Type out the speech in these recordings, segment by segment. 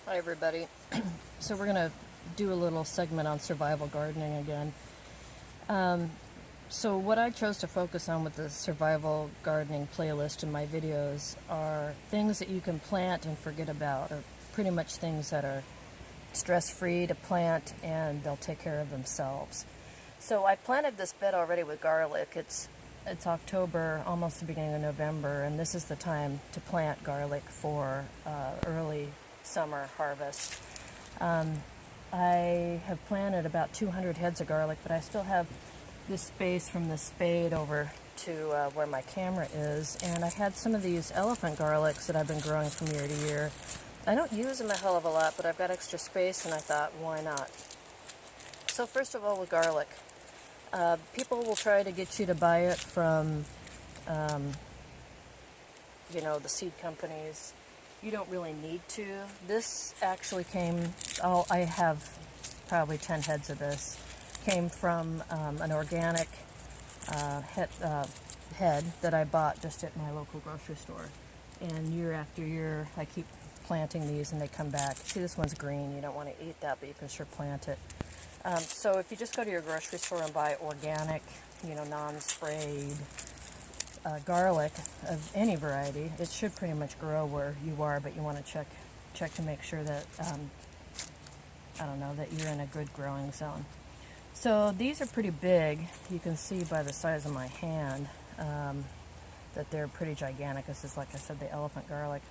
Hi everybody. So we're going to do a little segment on survival gardening again. So what I chose to focus on with the survival gardening playlist in my videos are things that you can plant and forget about, or pretty much things that are stress-free to plant and they'll take care of themselves. So I planted this bed already with garlic. It's October, almost the beginning of November, and this is the time to plant garlic for early summer harvest. I have planted about 200 heads of garlic, but I still have this space from the spade over to where my camera is, and I had some of these elephant garlics that I've been growing from year to year. I don't use them a hell of a lot, but I've got extra space, and I thought, why not? So first of all, with garlic, people will try to get you to buy it from, the seed companies. You don't really need to. This actually came, I have probably 10 heads of this, came from an organic head that I bought just at my local grocery store. And year after year, I keep planting these and they come back. See, this one's green. You don't want to eat that, but you can sure plant it. So if you just go to your grocery store and buy organic, non-sprayed garlic of any variety, it should pretty much grow where you are, but you want to check to make sure that, that you're in a good growing zone. So these are pretty big. You can see by the size of my hand that they're pretty gigantic. This is, like I said, the elephant garlic.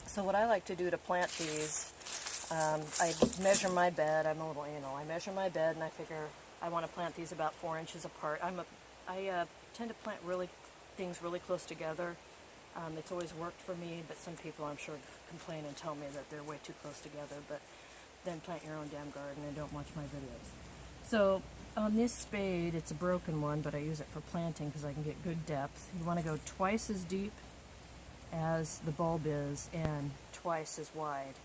So what I like to do to plant these, I measure my bed. I'm a little anal. I measure my bed and I figure I want to plant these about 4 inches apart. I tend to plant things really close together. It's always worked for me, but some people I'm sure complain and tell me that they're way too close together. But then plant your own damn garden and don't watch my videos. So on this spade, it's a broken one, but I use it for planting because I can get good depth. You want to go twice as deep as the bulb is and twice as wide.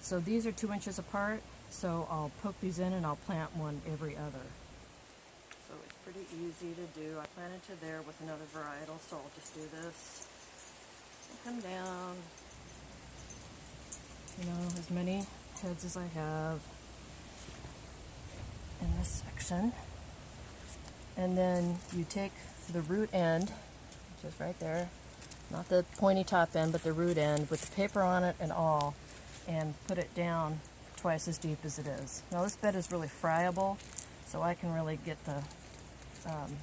So these are 2 inches apart, so I'll poke these in and I'll plant one every other. So it's pretty easy to do. I planted to there with another varietal, so I'll just do this. Come down, as many heads as I have in this section. And then you take the root end, which is right there, not the pointy top end, but the root end with the paper on it and all, and put it down twice as deep as it is. Now this bed is really friable, so I can really get the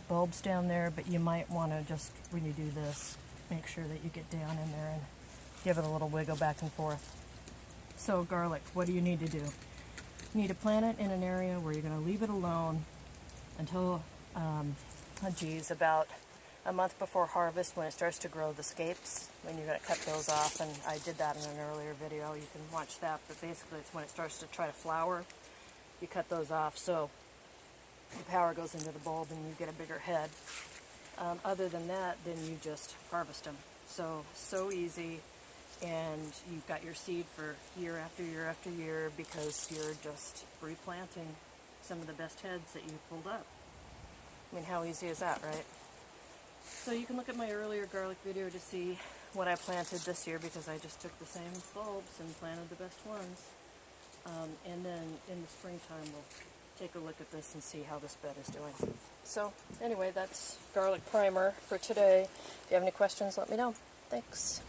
bulbs down there, but you might want to just, when you do this, make sure that you get down in there and give it a little wiggle back and forth. So garlic, what do you need to do? You need to plant it in an area where you're going to leave it alone until, about a month before harvest, when it starts to grow the scapes, when you're going to cut those off, and I did that in an earlier video. You can watch that, but basically it's when it starts to try to flower, you cut those off so the power goes into the bulb and you get a bigger head. Other than that, then you just harvest them. So easy, and you've got your seed for year after year after year because you're just replanting some of the best heads that you pulled up. I mean, how easy is that, right? So you can look at my earlier garlic video to see what I planted this year, because I just took the same bulbs and planted the best ones. And then in the springtime we'll take a look at this and see how this bed is doing. So anyway, that's garlic primer for today. If you have any questions, let me know. Thanks.